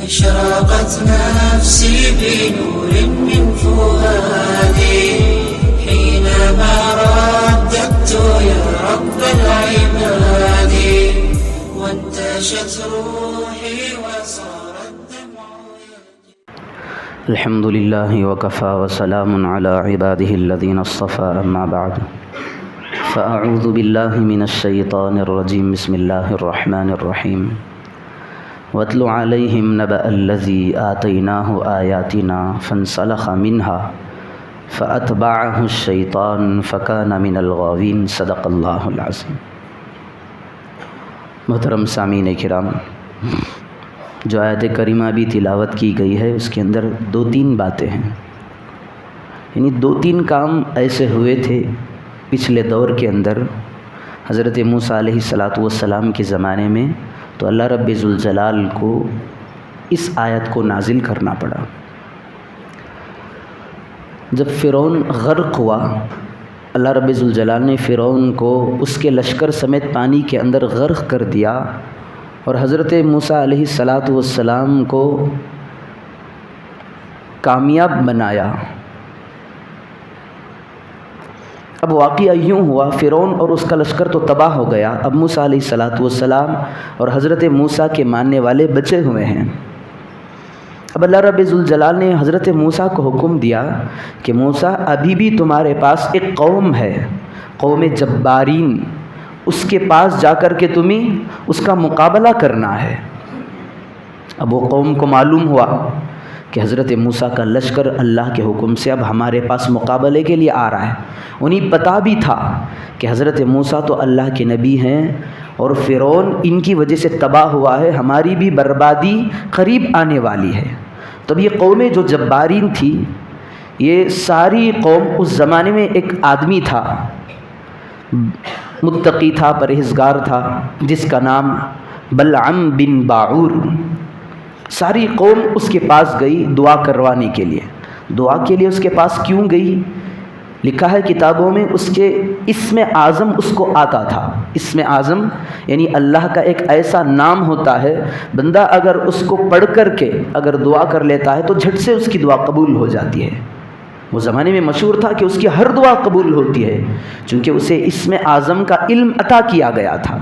أشرقت نفسي بنور من فؤادي حينما رددت يا رب العباد وانتشت روحي وصار الدمع الحمد لله وكفى وسلام على عباده الذين اصطفى أما بعد فأعوذ بالله من الشيطان الرجيم بسم الله الرحمن الرحيم واتل عليهم نبأ الذي آتيناه آياتنا فانسلخ منها فأتبعه الشيطان فكان من الغاوين صدق الله العظيم۔ محترم سامعین کرام، جو آیت کریمہ بھی تلاوت کی گئی ہے اس کے اندر دو تین باتیں ہیں، یعنی دو تین کام ایسے ہوئے تھے پچھلے دور کے اندر حضرت موسیٰ علیہ السلام کے زمانے میں، تو اللہ رب ذوالجلال کو اس آیت کو نازل کرنا پڑا۔ جب فرعون غرق ہوا، اللہ رب ذوالجلال نے فرعون کو اس کے لشکر سمیت پانی کے اندر غرق کر دیا اور حضرت موسیٰ علیہ السلام کو کامیاب بنایا۔ اب واقعہ یوں ہوا، فرعون اور اس کا لشکر تو تباہ ہو گیا، اب موسیٰ علیہ السلام اور حضرت موسیٰ کے ماننے والے بچے ہوئے ہیں۔ اب اللہ رب ذوالجلال نے حضرت موسیٰ کو حکم دیا کہ موسیٰ ابھی بھی تمہارے پاس ایک قوم ہے، قوم جبارین، اس کے پاس جا کر کے تمہیں اس کا مقابلہ کرنا ہے۔ اب وہ قوم کو معلوم ہوا کہ حضرت موسیٰ کا لشکر اللہ کے حکم سے اب ہمارے پاس مقابلے کے لیے آ رہا ہے۔ انہیں پتہ بھی تھا کہ حضرت موسیٰ تو اللہ کے نبی ہیں اور فرعون ان کی وجہ سے تباہ ہوا ہے، ہماری بھی بربادی قریب آنے والی ہے۔ تب یہ قوم جو جبارین تھی، یہ ساری قوم، اس زمانے میں ایک آدمی تھا، متقی تھا، پرہیزگار تھا، جس کا نام بلعم بن باعور۔ ساری قوم اس کے پاس گئی دعا کروانے کے لیے۔ دعا کے لیے اس کے پاس کیوں گئی؟ لکھا ہے کتابوں میں اس کے اسم اعظم اس کو آتا تھا۔ اسم اعظم یعنی اللہ کا ایک ایسا نام ہوتا ہے، بندہ اگر اس کو پڑھ کر کے اگر دعا کر لیتا ہے تو جھٹ سے اس کی دعا قبول ہو جاتی ہے۔ وہ زمانے میں مشہور تھا کہ اس کی ہر دعا قبول ہوتی ہے، چونکہ اسے اسم اعظم کا علم عطا کیا گیا تھا۔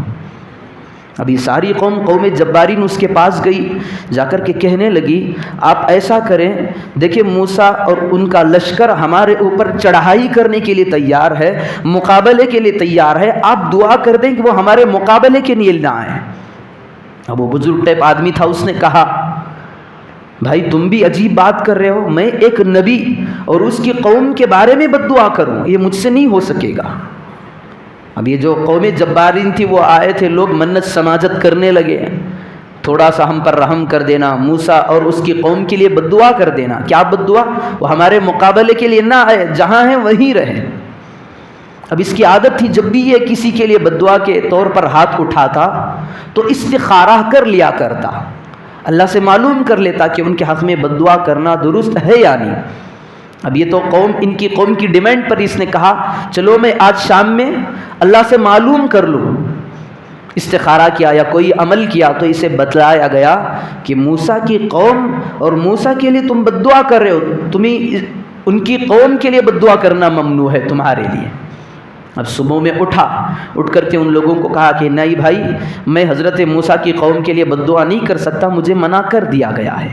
ابھی ساری قوم جبارین اس کے پاس گئی، جا کر کے کہنے لگی آپ ایسا کریں، دیکھیں موسیٰ اور ان کا لشکر ہمارے اوپر چڑھائی کرنے کے لیے تیار ہے، مقابلے کے لیے تیار ہے، آپ دعا کر دیں کہ وہ ہمارے مقابلے کے لیے نہ آئیں۔ اب وہ بزرگ ٹائپ آدمی تھا، اس نے کہا بھائی تم بھی عجیب بات کر رہے ہو، میں ایک نبی اور اس کی قوم کے بارے میں بد دعا کروں، یہ مجھ سے نہیں ہو سکے گا۔ اب یہ جو قوم جبارین تھی وہ آئے تھے، لوگ منت سماجت کرنے لگے، تھوڑا سا ہم پر رحم کر دینا، موسیٰ اور اس کی قوم کے لیے بد دعا کر دینا۔ کیا بد دعا؟ وہ ہمارے مقابلے کے لیے نہ آئے، جہاں ہیں وہیں رہیں۔ اب اس کی عادت تھی جب بھی یہ کسی کے لیے بد دعا کے طور پر ہاتھ اٹھاتا تو استخارہ کر لیا کرتا، اللہ سے معلوم کر لیتا کہ ان کے حق میں بد دعا کرنا درست ہے یا نہیں۔ اب یہ تو ان کی قوم کی ڈیمانڈ پر اس نے کہا چلو میں آج شام میں اللہ سے معلوم کر لوں۔ استخارہ کیا یا کوئی عمل کیا تو اسے بتلایا گیا کہ موسیٰ کی قوم اور موسیٰ کے لیے تم بد دعا کر رہے ہو، تمہیں ان کی قوم کے لیے بد دعا کرنا ممنوع ہے تمہارے لیے۔ اب صبح میں اٹھ کر کے ان لوگوں کو کہا کہ نہیں بھائی، میں حضرت موسیٰ کی قوم کے لیے بد دعا نہیں کر سکتا، مجھے منع کر دیا گیا ہے۔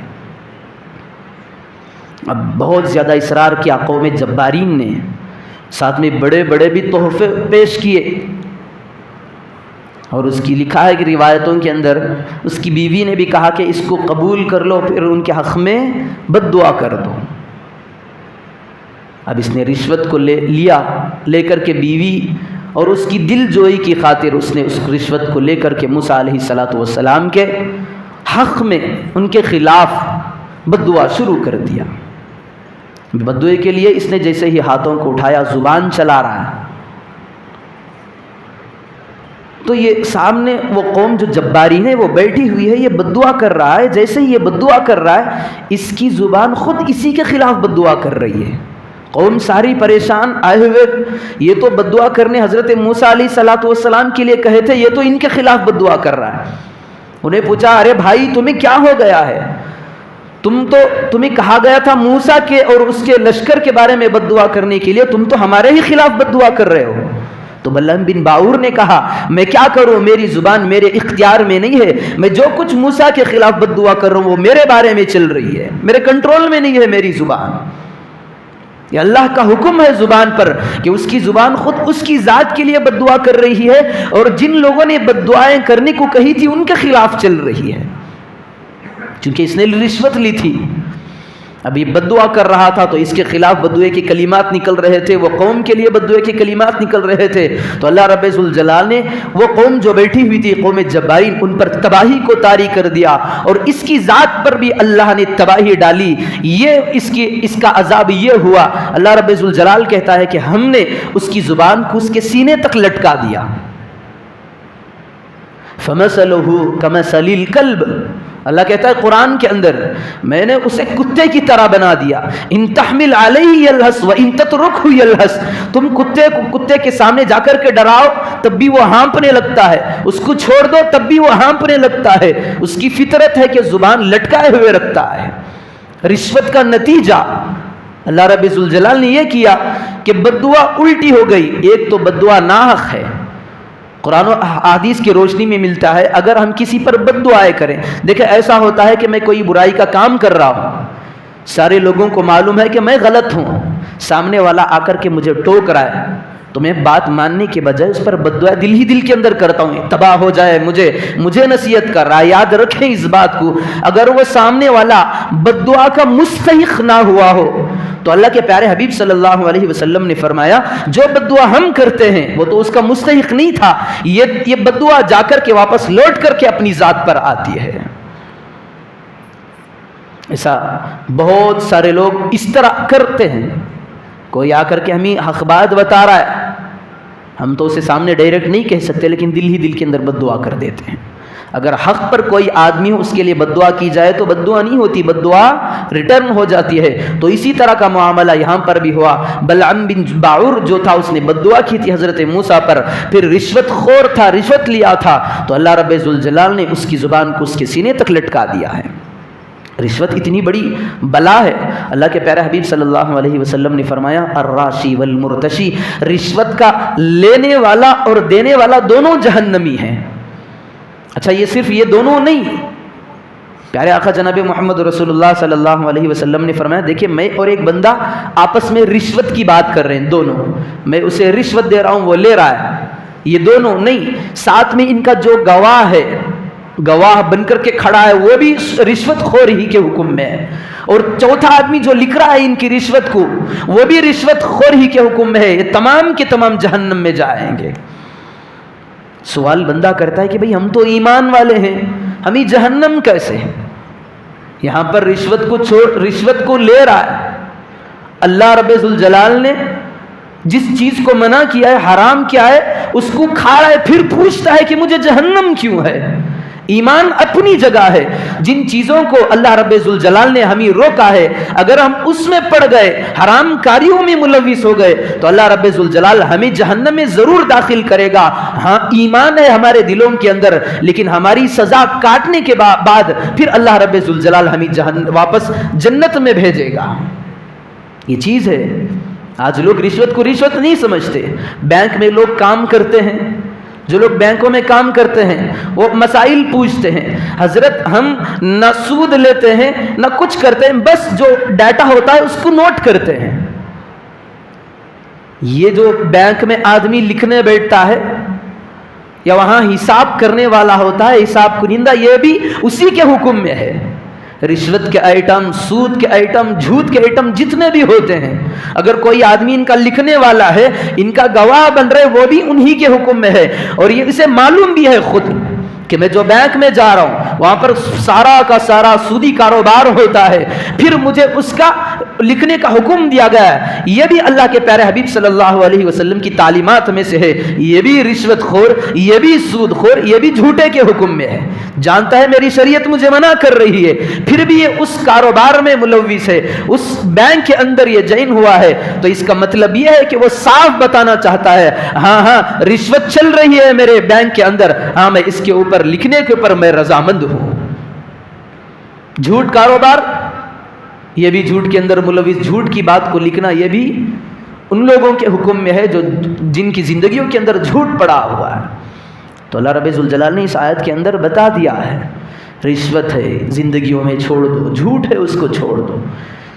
اب بہت زیادہ اصرار کیا قوم جبارین نے، ساتھ میں بڑے بڑے بھی تحفے پیش کیے، اور اس کی لکھا ہے کہ روایتوں کے اندر اس کی بیوی نے بھی کہا کہ اس کو قبول کر لو، پھر ان کے حق میں بد دعا کر دو۔ اب اس نے رشوت کو لے کر کے بیوی اور اس کی دل جوئی کی خاطر اس نے اس رشوت کو لے کر کے موسیٰ علیہ السلام کے حق میں ان کے خلاف بد دعا شروع کر دیا۔ بددعے کے لیے اس نے جیسے ہی ہاتھوں کو اٹھایا، زبان چلا رہا ہے، تو یہ سامنے وہ قوم جو جبارین ہے وہ بیٹھی ہوئی ہے، یہ بد دعا کر رہا ہے، جیسے ہی یہ بد دعا کر رہا ہے اس کی زبان خود اسی کے خلاف بد دعا کر رہی ہے۔ قوم ساری پریشان آئے ہوئے، یہ تو بد دعا کرنے حضرت موسیٰ علیہ السلام کے لیے کہے تھے، یہ تو ان کے خلاف بد دعا کر رہا ہے۔ انہیں پوچھا ارے بھائی تمہیں کیا ہو گیا ہے؟ تمہیں کہا گیا تھا موسیٰ کے اور اس کے لشکر کے بارے میں بد دعا کرنے کے لیے، تم تو ہمارے ہی خلاف بد دعا کر رہے ہو۔ تو بلعام بن باعور نے کہا میں کیا کروں، میری زبان میرے اختیار میں نہیں ہے، میں جو کچھ موسیٰ کے خلاف بد دعا کر رہا ہوں وہ میرے بارے میں چل رہی ہے، میرے کنٹرول میں نہیں ہے میری زبان۔ یہ اللہ کا حکم ہے زبان پر کہ اس کی زبان خود اس کی ذات کے لیے بد دعا کر رہی ہے، اور جن لوگوں نے بد دعائیں کرنے کو کہی تھی ان کے خلاف چل رہی ہے، چونکہ اس نے رشوت لی تھی۔ اب یہ بد دعا کر رہا تھا تو اس کے خلاف بد دعے کے کلمات نکل رہے تھے، وہ قوم کے لیے بد دعے کے کلمات نکل رہے تھے، تو اللہ رب ذوالجلال نے وہ قوم جو بیٹھی ہوئی تھی قوم جبارین، ان پر تباہی کو طاری کر دیا، اور اس کی ذات پر بھی اللہ نے تباہی ڈالی۔ یہ اس کا عذاب یہ ہوا، اللہ رب ذوالجلال کہتا ہے کہ ہم نے اس کی زبان کو اس کے سینے تک لٹکا دیا۔ فَمَثَلُهُ كَمَثَلِ الْكَلْبِ، اللہ کہتا ہے قرآن کے اندر میں نے اسے کتے کی طرح بنا دیا۔ ان تحمل علیہ یلہس وان تترکہ یلہس، تم کتے کے سامنے جا کر کے ڈراؤ تب بھی وہ ہانپنے لگتا ہے، اس کو چھوڑ دو تب بھی وہ ہانپنے لگتا ہے، اس کی فطرت ہے کہ زبان لٹکائے ہوئے رکھتا ہے۔ رشوت کا نتیجہ اللہ رب ذوالجلال نے یہ کیا کہ بد دعا الٹی ہو گئی۔ ایک تو بد دعا ناحق ہے، قرآن و احادیث کی روشنی میں ملتا ہے اگر ہم کسی پر بد دعائیں کریں۔ دیکھیں ایسا ہوتا ہے کہ میں کوئی برائی کا کام کر رہا ہوں، سارے لوگوں کو معلوم ہے کہ میں غلط ہوں، سامنے والا آ کر کے مجھے ٹوک رہا ہے، تو میں بات ماننے کے بجائے اس پر بد دعا دل ہی دل کے اندر کرتا ہوں، تباہ ہو جائے، مجھے نصیحت کر رہا ہے۔ یاد رکھیں اس بات کو، اگر وہ سامنے والا بد دعا کا مستحق نہ ہوا ہو تو اللہ کے پیارے حبیب صلی اللہ علیہ وسلم نے فرمایا جو بد دعا ہم کرتے ہیں وہ تو اس کا مستحق نہیں تھا، یہ بد دعا جا کر کے واپس لوٹ کر کے اپنی ذات پر آتی ہے۔ ایسا بہت سارے لوگ اس طرح کرتے ہیں، کوئی آ کر کے ہمیں حق بات بتا رہا ہے، ہم تو اسے سامنے ڈائریکٹ نہیں کہہ سکتے لیکن دل ہی دل کے اندر بد دعا کر دیتے ہیں۔ اگر حق پر کوئی آدمی ہو اس کے لیے بد دعا کی جائے تو بد دعا نہیں ہوتی، بد دعا ریٹرن ہو جاتی ہے۔ تو اسی طرح کا معاملہ یہاں پر بھی ہوا۔ بلعام بن باعور جو تھا اس نے بد دعا کی تھی حضرت موسیٰ پر، پھر رشوت خور تھا، رشوت لیا تھا، تو اللہ رب ذوالجلال نے اس کی زبان کو اس کے سینے تک لٹکا دیا ہے۔ رشوت اتنی بڑی بلا ہے، اللہ کے پیارے حبیب صلی اللہ علیہ وسلم نے فرمایا الراشی والمرتشی، رشوت کا لینے والا اور دینے والا دونوں جہنمی ہیں۔ اچھا یہ صرف یہ دونوں نہیں، پیارے آقا جناب محمد رسول اللہ صلی اللہ علیہ وسلم نے فرمایا دیکھیں میں اور ایک بندہ آپس میں رشوت کی بات کر رہے ہیں، دونوں، میں اسے رشوت دے رہا ہوں وہ لے رہا ہے، یہ دونوں نہیں، ساتھ میں ان کا جو گواہ ہے، گواہ بن کر کے کھڑا ہے وہ بھی رشوت خور ہی کے حکم میں ہے، اور چوتھا آدمی جو لکھ رہا ہے ان کی رشوت کو وہ بھی رشوت خور ہی کے حکم میں ہے، یہ تمام کے تمام جہنم میں جائیں گے۔ سوال بندہ کرتا ہے کہ بھئی ہم تو ایمان والے ہیں، ہمیں جہنم کیسے؟ یہاں پر رشوت کو لے رہا ہے، اللہ رب ذوالجلال نے جس چیز کو منع کیا ہے، حرام کیا ہے، اس کو کھا رہا ہے، پھر پوچھتا ہے کہ مجھے جہنم کیوں ہے؟ ایمان اپنی جگہ ہے، جن چیزوں کو اللہ رب ذوالجلال نے ہمیں روکا ہے اگر ہم اس میں پڑ گئے، حرام کاریوں میں ملوث ہو گئے تو اللہ رب ذوالجلال ہمیں جہنم میں ضرور داخل کرے گا۔ ہاں ایمان ہے ہمارے دلوں کے اندر، لیکن ہماری سزا کاٹنے کے بعد پھر اللہ رب ذوالجلال ہمیں واپس جنت میں بھیجے گا۔ یہ چیز ہے، آج لوگ رشوت کو رشوت نہیں سمجھتے۔ بینک میں لوگ کام کرتے ہیں، جو لوگ بینکوں میں کام کرتے ہیں وہ مسائل پوچھتے ہیں، حضرت ہم نہ سود لیتے ہیں نہ کچھ کرتے ہیں، بس جو ڈیٹا ہوتا ہے اس کو نوٹ کرتے ہیں۔ یہ جو بینک میں آدمی لکھنے بیٹھتا ہے یا وہاں حساب کرنے والا ہوتا ہے، حساب کنندہ، یہ بھی اسی کے حکم میں ہے۔ رشوت کے آئٹم، سود کے آئٹم، جھوٹ کے آئٹم جتنے بھی ہوتے ہیں، اگر کوئی آدمی ان کا لکھنے والا ہے، ان کا گواہ بن رہے، وہ بھی انہی کے حکم میں ہے، اور یہ اسے معلوم بھی ہے خود کہ میں جو بینک میں جا رہا ہوں وہاں پر سارا کا سارا سودی کاروبار ہوتا ہے، پھر مجھے اس کا لکھنے کا حکم دیا گیا ہے۔ یہ بھی اللہ کے پیارے حبیب صلی اللہ علیہ وسلم کی تعلیمات میں سے ہے، یہ بھی رشوت خور، یہ بھی سود خور، یہ بھی جھوٹے کے حکم میں ہے، جانتا ہے میری شریعت مجھے منع کر رہی ہے، پھر بھی یہ اس کاروبار میں ملوث ہے، اس بینک کے اندر یہ جوائن ہوا ہے، تو اس کا مطلب یہ ہے کہ وہ صاف بتانا چاہتا ہے ہاں رشوت چل رہی ہے میرے بینک کے اندر، ہاں میں اس کے اوپر لکھنے کے اوپر میں رضامند ہوں۔ جھوٹ کاروبار یہ بھی جھوٹ کے اندر ملوث، جھوٹ کی بات کو لکھنا یہ بھی ان لوگوں کے حکم میں ہے جو جن کی زندگیوں کے اندر جھوٹ پڑا ہوا ہے۔ تو اللہ رب ذوالجلال نے اس آیت کے اندر بتا دیا ہے، رشوت ہے زندگیوں میں چھوڑ دو، جھوٹ ہے اس کو چھوڑ دو۔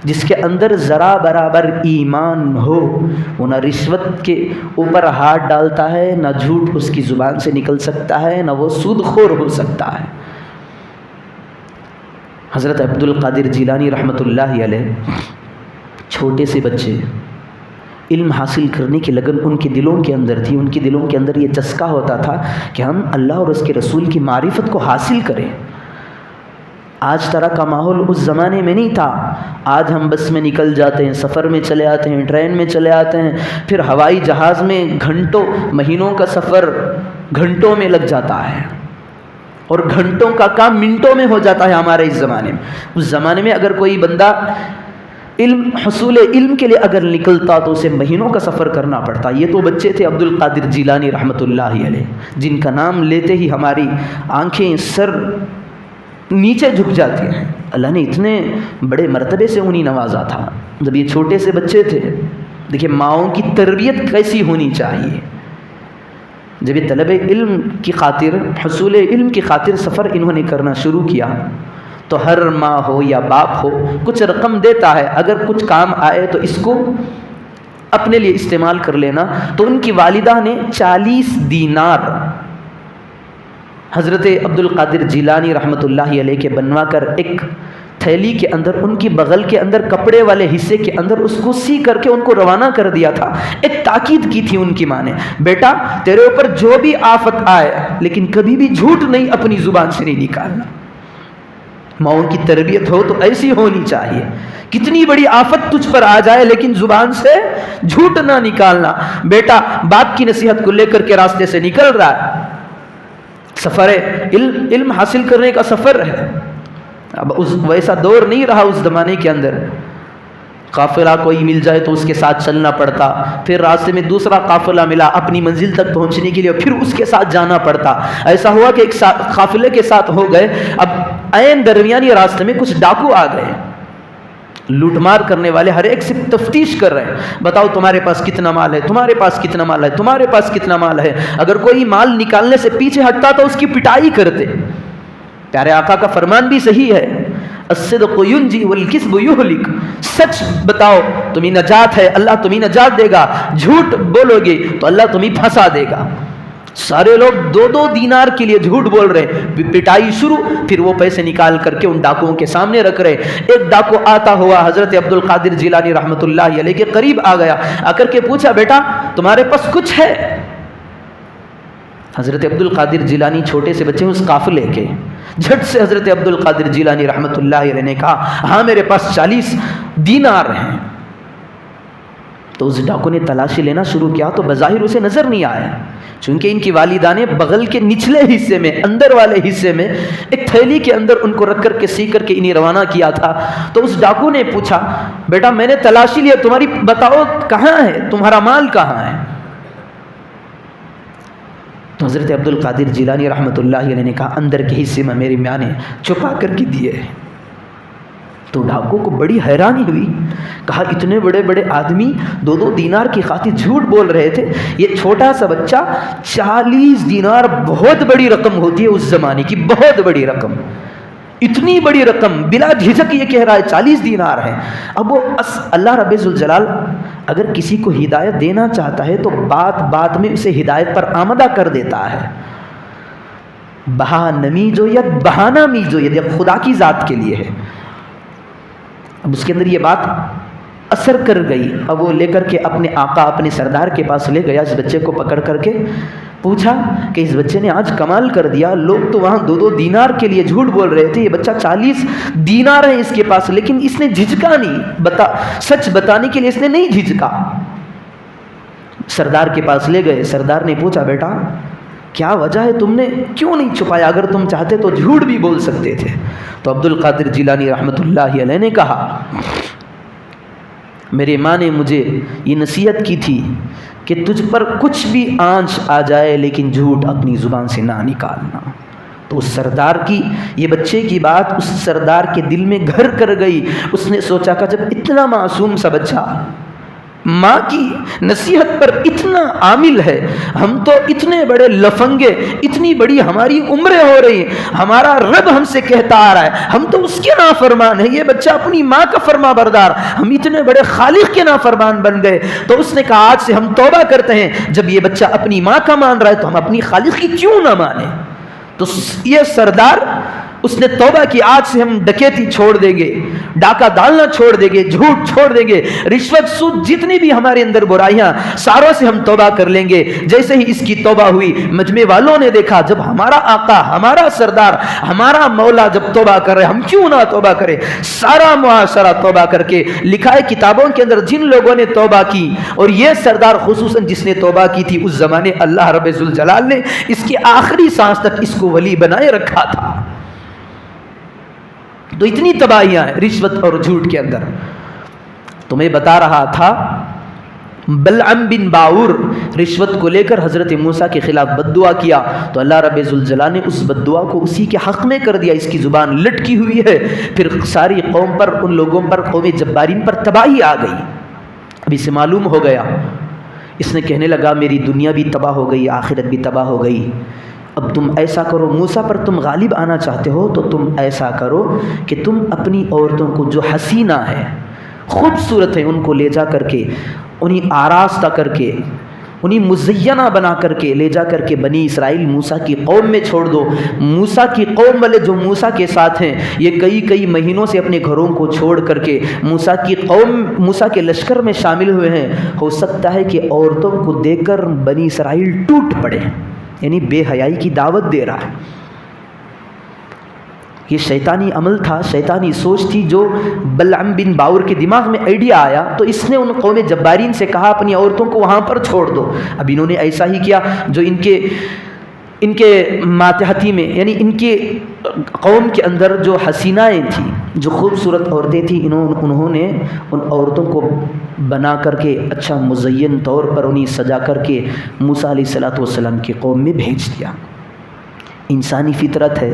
جس کے اندر ذرا برابر ایمان ہو وہ نہ رشوت کے اوپر ہاتھ ڈالتا ہے، نہ جھوٹ اس کی زبان سے نکل سکتا ہے، نہ وہ سود خور ہو سکتا ہے۔ حضرت عبد القادر جیلانی رحمۃ اللہ علیہ، چھوٹے سے بچے، علم حاصل کرنے کی لگن ان کے دلوں کے اندر تھی، ان کے دلوں کے اندر یہ چسکا ہوتا تھا کہ ہم اللہ اور اس کے رسول کی معرفت کو حاصل کریں۔ آج طرح کا ماحول اس زمانے میں نہیں تھا۔ آج ہم بس میں نکل جاتے ہیں، سفر میں چلے آتے ہیں، ٹرین میں چلے آتے ہیں، پھر ہوائی جہاز میں گھنٹوں، مہینوں کا سفر گھنٹوں میں لگ جاتا ہے، اور گھنٹوں کا کام منٹوں میں ہو جاتا ہے ہمارے اس زمانے میں۔ اس زمانے میں اگر کوئی بندہ حصول علم کے لیے اگر نکلتا تو اسے مہینوں کا سفر کرنا پڑتا۔ یہ تو بچے تھے عبد القادر جیلانی رحمۃ اللہ علیہ، جن کا نام لیتے ہی ہماری آنکھیں، سر نیچے جھک جاتی ہیں۔ اللہ نے اتنے بڑے مرتبے سے انہیں نوازا تھا جب یہ چھوٹے سے بچے تھے۔ دیکھیں ماؤں کی تربیت کیسی ہونی چاہیے۔ جب یہ طلب علم کی خاطر، حصول علم کی خاطر سفر انہوں نے کرنا شروع کیا تو ہر ماں ہو یا باپ ہو کچھ رقم دیتا ہے، اگر کچھ کام آئے تو اس کو اپنے لیے استعمال کر لینا۔ تو ان کی والدہ نے 40 دینار حضرت عبد القادر جیلانی رحمۃ اللہ علیہ کے بنوا کر ایک تھیلی کے اندر، ان کی بغل کے اندر کپڑے والے حصے کے اندر اس کو سی کر کے ان کو روانہ کر دیا تھا۔ ایک تاکید کی تھی ان کی ماں نے، بیٹا تیرے اوپر جو بھی آفت آئے لیکن کبھی بھی جھوٹ نہیں اپنی زبان سے نہیں نکالنا۔ ماؤں کی تربیت ہو تو ایسی ہونی چاہیے، کتنی بڑی آفت تجھ پر آ جائے لیکن زبان سے جھوٹ نہ نکالنا۔ بیٹا باپ کی نصیحت کو لے کر کے راستے سے نکل رہا ہے، سفر ہے، علم حاصل کرنے کا سفر ہے۔ اب ویسا دور نہیں رہا اس زمانے کے اندر، قافلہ کوئی مل جائے تو اس کے ساتھ چلنا پڑتا، پھر راستے میں دوسرا قافلہ ملا اپنی منزل تک پہنچنے کے لیے، پھر اس کے ساتھ جانا پڑتا۔ ایسا ہوا کہ ایک قافلے کے ساتھ ہو گئے، اب عین درمیانی راستے میں کچھ ڈاکو آ گئے، لوٹ مار کرنے والے ہر ایک سے تفتیش کر رہے ہیں، بتاؤ تمہارے پاس کتنا مال ہے، تمہارے پاس کتنا مال ہے، تمہارے پاس کتنا مال ہے۔ اگر کوئی مال نکالنے سے پیچھے ہٹتا تو اس کی پٹائی کرتے۔ پیارے آقا کا فرمان بھی صحیح ہے، الصدق ینجی والکذب یہلک، سچ بتاؤ تمہیں نجات ہے، اللہ تمہیں نجات دے گا، جھوٹ بولو گے تو اللہ تمہیں پھنسا دے گا۔ سارے لوگ 2 دینار کے لیے جھوٹ بول رہے، پٹائی شروع، پھر وہ پیسے نکال کر کے ان ڈاکوؤں کے سامنے رکھ رہے۔ ایک ڈاکو آتا ہوا حضرت عبد القادر جیلانی رحمۃ اللہ علیہ کے قریب آ گیا، آ کر کے پوچھا بیٹا تمہارے پاس کچھ ہے؟ حضرت عبد القادر جیلانی چھوٹے سے بچے اس قافلے کے، جھٹ سے حضرت عبد القادر جیلانی رحمۃ اللہ علیہ نے کہا ہاں میرے پاس 40 دینار ہیں۔ تو اس ڈاکو نے تلاشی لینا شروع کیا تو بظاہر اسے نظر نہیں آیا، چونکہ ان کی والدہ نے بغل کے نچلے حصے میں، اندر والے حصے میں ایک تھیلی کے اندر ان کو رکھ کر کے سی کر کے انہیں روانہ کیا تھا۔ تو اس ڈاکو نے پوچھا بیٹا میں نے تلاشی لیا، تمہاری بتاؤ کہاں ہے، تمہارا مال کہاں ہے؟ تو حضرت عبد القادر جیلانی رحمۃ اللہ علیہ نے کہا اندر کے حصے میں میری ماں نے چھپا کر کے دیے۔ تو ڈاکو کو بڑی حیرانی ہوئی، کہا اتنے بڑے بڑے آدمی 2 دینار کی خاطر جھوٹ بول رہے تھے، یہ چھوٹا سا بچہ 40 دینار بہت بڑی رقم ہوتی ہے اس زمانے کی، بہت بڑی رقم، اتنی بڑی رقم بلا جھجک یہ کہہ رہا ہے 40 دینار ہے۔ اب وہ اللہ رب ذوالجلال اگر کسی کو ہدایت دینا چاہتا ہے تو بات بات میں اسے ہدایت پر آمدہ کر دیتا ہے، بہا نمی جو ید بہانہ می جو ید، خدا کی ذات کے لیے ہے۔ اب اس کے اندر یہ بات اثر کر گئی، اب وہ لے کر کے اپنے آقا اپنے سردار کے پاس لے گیا، اس بچے کو پکڑ کر کے پوچھا کہ اس بچے نے آج کمال کر دیا، لوگ تو وہاں 2 دینار کے لیے جھوٹ بول رہے تھے، یہ بچہ 40 دینار ہے اس کے پاس، لیکن اس نے جھجکا نہیں، سچ بتانے کے لیے اس نے نہیں جھجکا۔ سردار کے پاس لے گئے، سردار نے پوچھا بیٹا کیا وجہ ہے، تم نے کیوں نہیں چھپایا، اگر تم چاہتے تو جھوٹ بھی بول سکتے تھے۔ تو عبد القادر جیلانی رحمۃ اللہ علیہ نے کہا میری ماں نے مجھے یہ نصیحت کی تھی کہ تجھ پر کچھ بھی آنچ آ جائے لیکن جھوٹ اپنی زبان سے نہ نکالنا۔ تو تو اس سردار کی یہ بچے کی بات اس سردار کے دل میں گھر کر گئی. اس نے سوچا کہ جب اتنا معصوم سا بچہ ماں کی نصیحت پر اتنا عامل ہے، ہم تو اتنے بڑے لفنگے، اتنی بڑی ہماری عمریں ہو رہی ہیں، ہمارا رب ہم سے کہتا آ رہا ہے ہم تو اس کے نافرمان ہیں، یہ بچہ اپنی ماں کا فرما بردار، ہم اتنے بڑے خالق کے نافرمان بن گئے. تو اس نے کہا آج سے ہم توبہ کرتے ہیں، جب یہ بچہ اپنی ماں کا مان رہا ہے تو ہم اپنی خالق کی کیوں نہ مانیں. تو یہ سردار اس نے توبہ کی، آج سے ہم ڈکیتی چھوڑ دیں گے، ڈاکہ ڈالنا چھوڑ دیں گے، جھوٹ چھوڑ دیں گے، رشوت سود جتنی بھی ہمارے اندر برائیاں ساروں سے ہم توبہ کر لیں گے. جیسے ہی اس کی توبہ ہوئی، مجمع والوں نے دیکھا جب ہمارا آقا، ہمارا سردار، ہمارا مولا جب توبہ کر رہے ہم کیوں نہ توبہ کریں. سارا معاشرہ توبہ کر کے لکھا ہے کتابوں کے اندر جن لوگوں نے توبہ کی، اور یہ سردار خصوصاً جس نے توبہ کی تھی، اس زمانے اللہ رب ذوالجلال نے اس کی آخری سانس تک اس کو ولی بنائے رکھا تھا. تو اتنی تباہیاں ہیں رشوت اور جھوٹ کے اندر. تو میں بتا رہا تھا بلعم بن باعور رشوت کو لے کر حضرت موسیٰ کے خلاف بد دعا کیا تو اللہ رب ذوالجلال نے اس بد دعا کو اسی کے حق میں کر دیا. اس کی زبان لٹکی ہوئی ہے، پھر ساری قوم پر، ان لوگوں پر، قوم جبارین پر تباہی آ گئی. اب اسے معلوم ہو گیا، اس نے کہنے لگا میری دنیا بھی تباہ ہو گئی، آخرت بھی تباہ ہو گئی. اب تم ایسا کرو، موسیٰ پر تم غالب آنا چاہتے ہو تو تم ایسا کرو کہ تم اپنی عورتوں کو جو حسینہ ہے، خوبصورت ہیں، ان کو لے جا کر کے، انہیں آراستہ کر کے، انہیں مزینہ بنا کر کے لے جا کر کے بنی اسرائیل موسیٰ کی قوم میں چھوڑ دو. موسیٰ کی قوم والے جو موسیٰ کے ساتھ ہیں یہ کئی مہینوں سے اپنے گھروں کو چھوڑ کر کے موسیٰ کی قوم، موسیٰ کے لشکر میں شامل ہوئے ہیں. ہو سکتا ہے کہ عورتوں کو دیکھ کر بنی اسرائیل ٹوٹ پڑے، یعنی بے حیائی کی دعوت دے رہا ہے. یہ شیطانی عمل تھا، شیطانی سوچ تھی جو بلعم بن باعور کے دماغ میں آئیڈیا آیا تو اس نے ان قوم جبارین سے کہا اپنی عورتوں کو وہاں پر چھوڑ دو. اب انہوں نے ایسا ہی کیا جو ان کے ماتحتی میں، یعنی ان کے قوم کے اندر جو حسینائیں تھیں، جو خوبصورت عورتیں تھیں، انہوں نے ان عورتوں کو بنا کر کے اچھا مزین طور پر انہیں سجا کر کے موسیٰ علیہ السلام کی قوم میں بھیج دیا. انسانی فطرت ہے،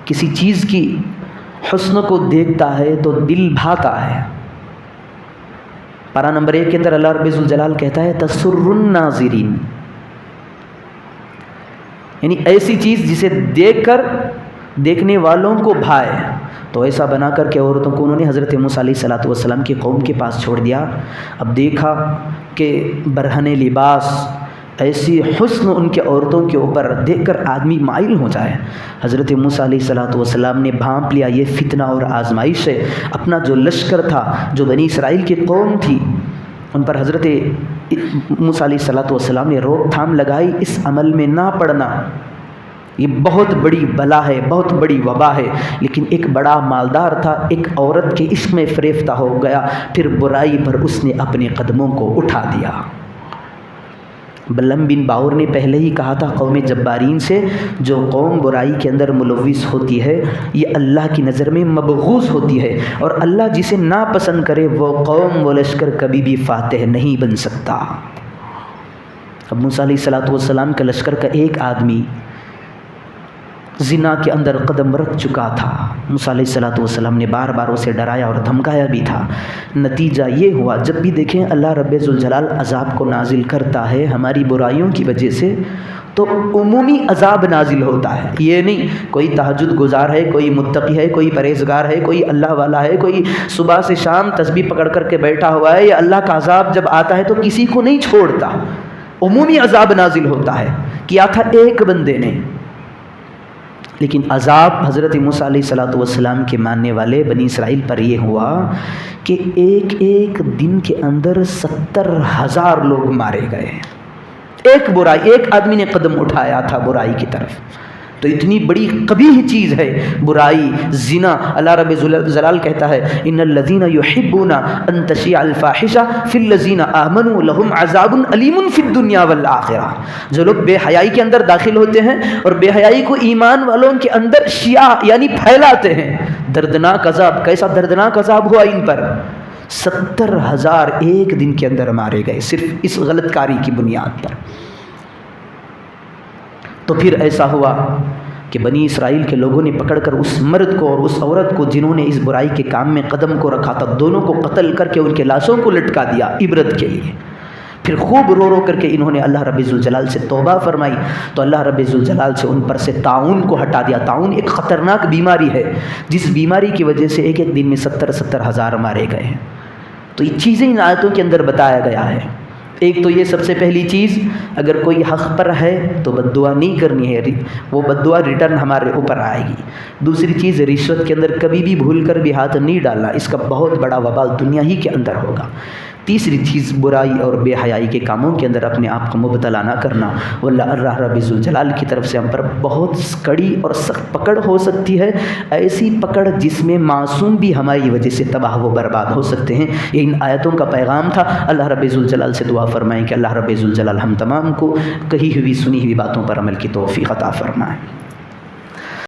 کسی چیز کی حسن کو دیکھتا ہے تو دل بھاتا ہے. پارہ نمبر 1 کے اندر اللہ رب ذوالجلال کہتا ہے تسر الناظرین، یعنی ایسی چیز جسے دیکھ کر دیکھنے والوں کو بھائے. تو ایسا بنا کر کے عورتوں کو انہوں نے حضرت موسیٰ علیہ السلام کی قوم کے پاس چھوڑ دیا. اب دیکھا کہ برہن لباس، ایسی حسن ان کے عورتوں کے اوپر دیکھ کر آدمی مائل ہو جائے. حضرت موسیٰ علیہ السلام نے بھانپ لیا یہ فتنہ اور آزمائش ہے. اپنا جو لشکر تھا، جو بنی اسرائیل کی قوم تھی، ان پر حضرت موسیٰ علیہ السلام نے روک تھام لگائی، اس عمل میں نہ پڑنا، یہ بہت بڑی بلا ہے، بہت بڑی وبا ہے. لیکن ایک بڑا مالدار تھا، ایک عورت کے عشق میں فریفتہ ہو گیا، پھر برائی پر اس نے اپنے قدموں کو اٹھا دیا. بلعم بن باعور نے پہلے ہی کہا تھا قوم جبارین سے، جو قوم برائی کے اندر ملوث ہوتی ہے یہ اللہ کی نظر میں مبغوض ہوتی ہے، اور اللہ جسے ناپسند کرے وہ قوم، وہ لشکر کبھی بھی فاتح نہیں بن سکتا. اب موسیٰ علیہ السلام کا لشکر کا ایک آدمی زنا کے اندر قدم رکھ چکا تھا. موسیٰ علیہ السلام نے بار بار اسے ڈرایا اور دھمکایا بھی تھا. نتیجہ یہ ہوا، جب بھی دیکھیں اللہ رب ذوالجلال عذاب کو نازل کرتا ہے ہماری برائیوں کی وجہ سے تو عمومی عذاب نازل ہوتا ہے. یہ نہیں کوئی تہجد گزار ہے، کوئی متقی ہے، کوئی پرہیزگار ہے، کوئی اللہ والا ہے، کوئی صبح سے شام تسبیح پکڑ کر کے بیٹھا ہوا ہے، یہ اللہ کا عذاب جب آتا ہے تو کسی کو نہیں چھوڑتا، عمومی عذاب نازل ہوتا ہے. کیا تھا ایک بندے نے، لیکن عذاب حضرت موسیٰ علیہ السلام کے ماننے والے بنی اسرائیل پر یہ ہوا کہ ایک ایک دن کے اندر 70,000 لوگ مارے گئے. ایک برائی، ایک آدمی نے قدم اٹھایا تھا برائی کی طرف. تو اتنی بڑی قبیح چیز ہے برائی، زنا. اللہ رب ذوالجلال کہتا ہے ان الذین یحبون ان تشیع الفاحشہ فی الذین آمنوا لہم عذاب علیم فی الدنیا والآخرہ. جو لوگ بے حیائی کے اندر داخل ہوتے ہیں اور بے حیائی کو ایمان والوں کے اندر شیعہ یعنی پھیلاتے ہیں، دردناک عذاب. کیسا دردناک عذاب ہوا ان پر؟ 70,000 ایک دن کے اندر مارے گئے صرف اس غلط کاری کی بنیاد پر. تو پھر ایسا ہوا کہ بنی اسرائیل کے لوگوں نے پکڑ کر اس مرد کو اور اس عورت کو جنہوں نے اس برائی کے کام میں قدم کو رکھا تھا، دونوں کو قتل کر کے ان کے لاشوں کو لٹکا دیا عبرت کے لیے۔ پھر خوب رو رو کر کے انہوں نے اللہ رب ذوالجلال سے توبہ فرمائی تو اللہ رب ذوالجلال سے ان پر سے طاعون کو ہٹا دیا۔ طاعون ایک خطرناک بیماری ہے جس بیماری کی وجہ سے ایک دن میں 70 ہزار مارے گئے ہیں۔ تو یہ چیزیں ان آیتوں کے اندر بتایا گیا ہے۔ ایک تو یہ سب سے پہلی چیز، اگر کوئی حق پر ہے تو بد دعا نہیں کرنی ہے، وہ بد دعا ریٹرن ہمارے اوپر آئے گی۔ دوسری چیز، رشوت کے اندر کبھی بھی بھول کر بھی ہاتھ نہیں ڈالنا، اس کا بہت بڑا وبال دنیا ہی کے اندر ہوگا۔ تیسری چیز، برائی اور بے حیائی کے کاموں کے اندر اپنے آپ کو مبتلا نہ کرنا۔ واللہ اللہ رب ذوالجلال کی طرف سے ہم پر بہت کڑی اور سخت پکڑ ہو سکتی ہے، ایسی پکڑ جس میں معصوم بھی ہماری وجہ سے تباہ و برباد ہو سکتے ہیں۔ یہ ان آیتوں کا پیغام تھا۔ اللہ رب ذوالجلال سے دعا فرمائیں کہ اللہ رب ذوالجلال ہم تمام کو کہی ہوئی سنی ہوئی باتوں پر عمل کی توفیق عطا فرمائیں۔